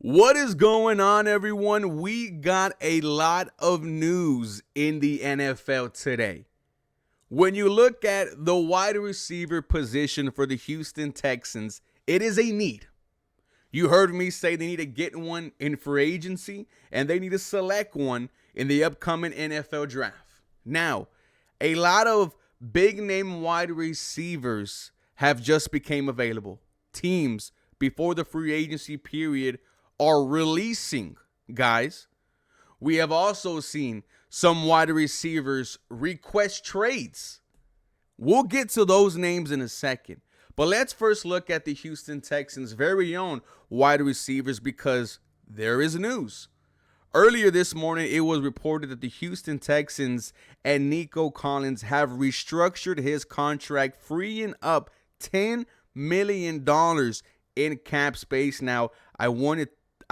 What is going on, everyone? We got a lot of news in the NFL today. When you look at the wide receiver position for the Houston Texans, it is a need. You heard me say they need to get one in free agency, and they need to select one in the upcoming NFL draft. Now, a lot of big-name wide receivers have just become available. Teams, before the free agency period, are releasing guys. We have also seen some wide receivers request trades. We'll get to those names in a second. But let's first look at the Houston Texans' very own wide receivers because there is news. Earlier this morning, it was reported that the Houston Texans and Nico have restructured his contract, freeing up $10 million in cap space. Now, I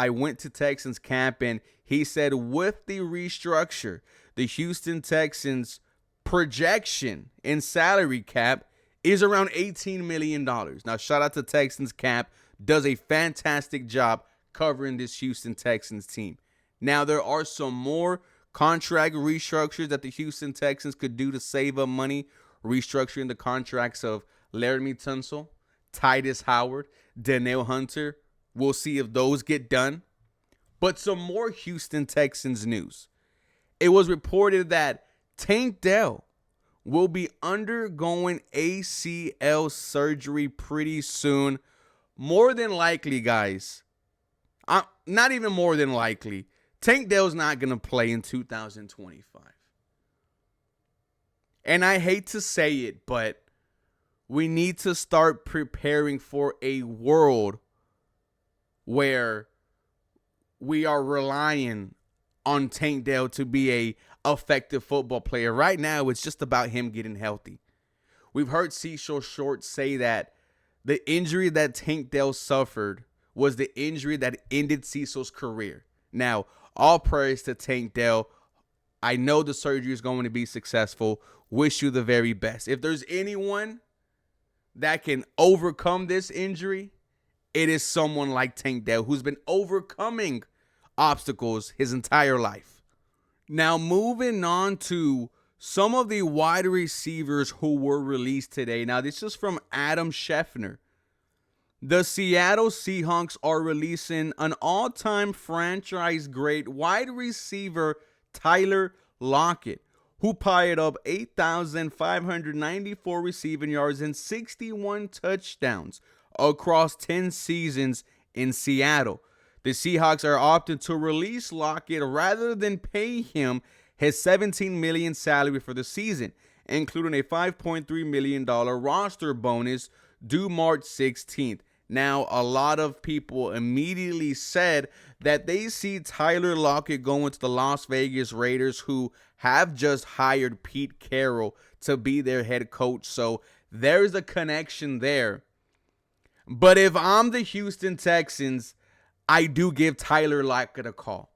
went to Texans camp, and he said with the restructure, the Houston Texans projection in salary cap is around $18 million. Now, shout out to Texans camp. Does a fantastic job covering this Houston Texans team. Now, there are some more contract restructures that the Houston Texans could do to save up money, restructuring the contracts of Laramie Tunsil, Titus Howard, Danielle Hunter. We'll see if those get done. But some more Houston Texans news. It was reported that Tank Dell will be undergoing ACL surgery pretty soon. More than likely, guys. Not even more than likely. Tank Dell's not going to play in 2025. And I hate to say it, but we need to start preparing for a world where we are relying on Tank Dell to be a effective football player. Right now, it's just about him getting healthy. We've heard Cecil Short say that the injury that Tank Dell suffered was the injury that ended Cecil's career. Now, all praise to Tank Dell. I know the surgery is going to be successful. Wish you the very best. If there's anyone that can overcome this injury, it is someone like Tank Dell, who's been overcoming obstacles his entire life. Now, moving on to some of the wide receivers who were released today. Now, this is from Adam Schefter. The Seattle Seahawks are releasing an all-time franchise great wide receiver, Tyler Lockett, who piled up 8,594 receiving yards and 61 touchdowns across 10 seasons in Seattle. The Seahawks are opting to release Lockett rather than pay him his $17 million salary for the season, including a $5.3 million roster bonus due March 16th. Now, a lot of people immediately said that they see Tyler Lockett going to the Las Vegas Raiders, who have just hired Pete Carroll to be their head coach. So there's a connection there. But if I'm the Houston Texans, I do give Tyler Lockett a call.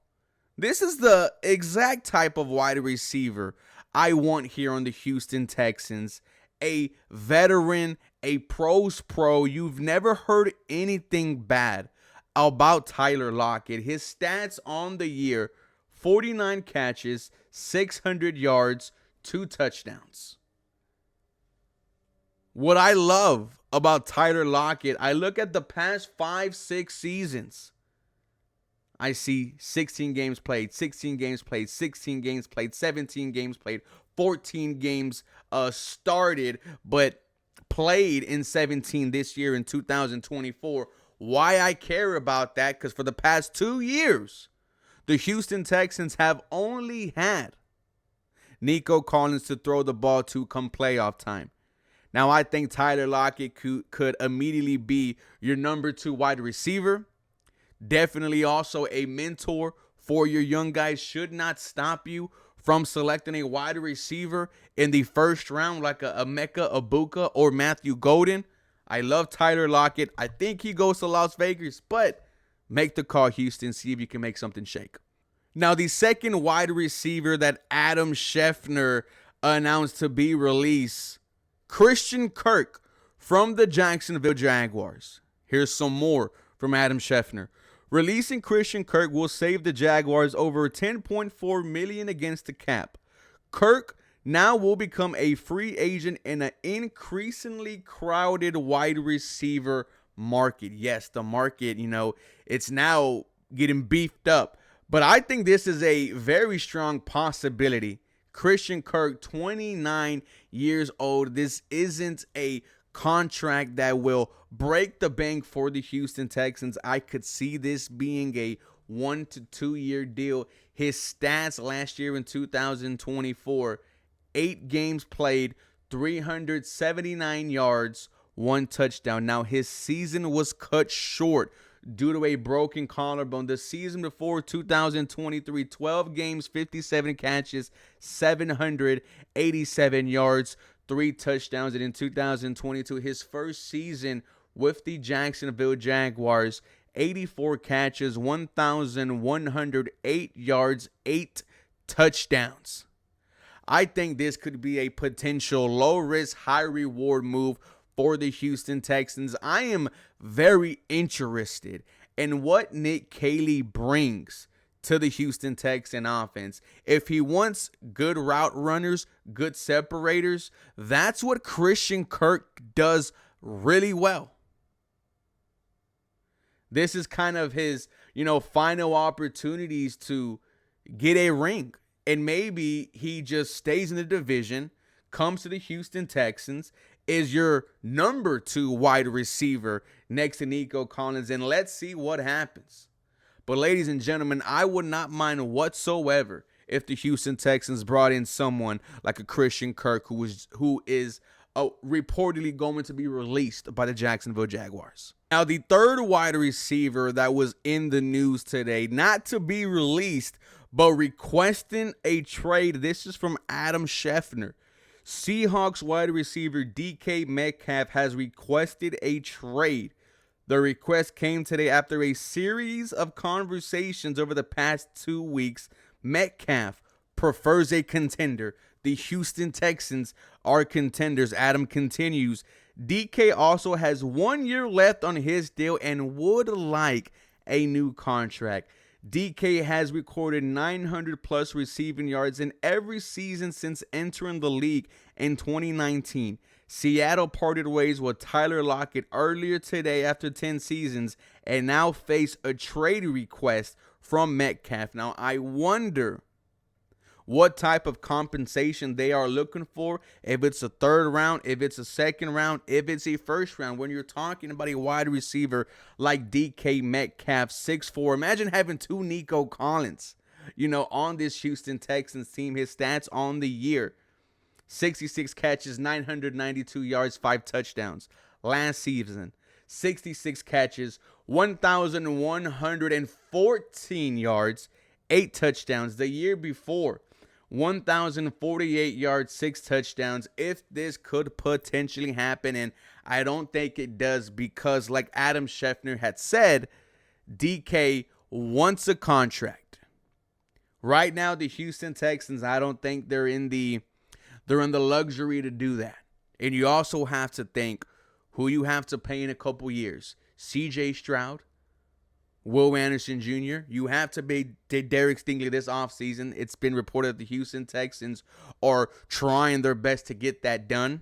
This is the exact type of wide receiver I want here on the Houston Texans. A veteran, a pro's pro. You've never heard anything bad about Tyler Lockett. His stats on the year: 49 catches, 600 yards, 2 touchdowns. What I love about Tyler Lockett, I look at the past 5-6 seasons. I see 16 games played, 16 games played, 16 games played, 17 games played, 14 games started, but played in 17 this year in 2024. Why I care about that? Because for the past 2 years, the Houston Texans have only had Nico to throw the ball to come playoff time. Now, I think Tyler Lockett could immediately be your number 2 wide receiver. Definitely also a mentor for your young guys. Should not stop you from selecting a wide receiver in the first round like a Emeka Egbuka or Matthew Golden. I love Tyler Lockett. I think he goes to Las Vegas, but make the call, Houston. See if you can make something shake. Now, the second wide receiver that Adam Schefter announced to be released, Christian Kirk from the Jacksonville Jaguars. Here's some more from Adam Schefter. Releasing Christian Kirk will save the Jaguars over $10.4 million against the cap. Kirk now will become a free agent in an increasingly crowded wide receiver market. Yes, the market, it's now getting beefed up. But I think this is a very strong possibility. Christian Kirk, 29 years old. This isn't a contract that will break the bank for the Houston Texans. I could see this being a 1 to 2 year deal. His stats last year in 2024, 8 games played, 379 yards, 1 touchdown. Now, his season was cut short due to a broken collarbone. The season before, 2023, 12 games, 57 catches, 787 yards, 3 touchdowns. And in 2022, his first season with the Jacksonville Jaguars, 84 catches, 1,108 yards, 8 touchdowns. I think this could be a potential low-risk, high-reward move for the Houston Texans. I am very interested in what Nick Caley brings to the Houston Texan offense. If he wants good route runners, good separators, that's what Christian Kirk does really well. This is kind of his, final opportunities to get a ring. And maybe he just stays in the division, comes to the Houston Texans, is your number 2 wide receiver next to Nico Collins, and let's see what happens. But ladies and gentlemen, I would not mind whatsoever if the Houston Texans brought in someone like a Christian Kirk who is reportedly going to be released by the Jacksonville Jaguars. Now, the third wide receiver that was in the news today, not to be released, but requesting a trade. This is from Adam Schefter. Seahawks wide receiver DK Metcalf has requested a trade. The request came today after a series of conversations over the past 2 weeks. Metcalf prefers a contender. The Houston Texans are contenders. Adam continues. DK also has 1 year left on his deal and would like a new contract. DK has recorded 900 plus receiving yards in every season since entering the league in 2019. Seattle parted ways with Tyler Lockett earlier today after 10 seasons and now face a trade request from Metcalf. Now, I wonder what type of compensation they are looking for, if it's a third round, if it's a second round, if it's a first round. When you're talking about a wide receiver like DK Metcalf, 6'4", imagine having 2 Nico Collins, on this Houston Texans team. His stats on the year: 66 catches, 992 yards, 5 touchdowns. Last season, 66 catches, 1,114 yards, 8 touchdowns. The year before, 1,048 yards, 6 touchdowns. If this could potentially happen, and I don't think it does, because like Adam Schefter had said, DK wants a contract. Right now, the Houston Texans, I don't think they're in the luxury to do that. And you also have to think who you have to pay in a couple years. CJ Stroud, Will Anderson Jr., you have to pay Derek Stingley this offseason. It's been reported that the Houston Texans are trying their best to get that done.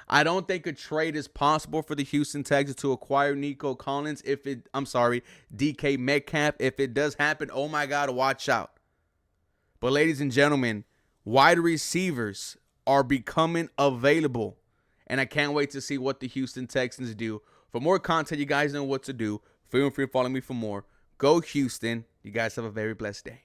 I don't think a trade is possible for the Houston Texans to acquire Nico Collins. DK Metcalf. If it does happen, oh my God, watch out. But ladies and gentlemen, wide receivers are becoming available, and I can't wait to see what the Houston Texans do. For more content, you guys know what to do. Feel free to follow me for more. Go Houston. You guys have a very blessed day.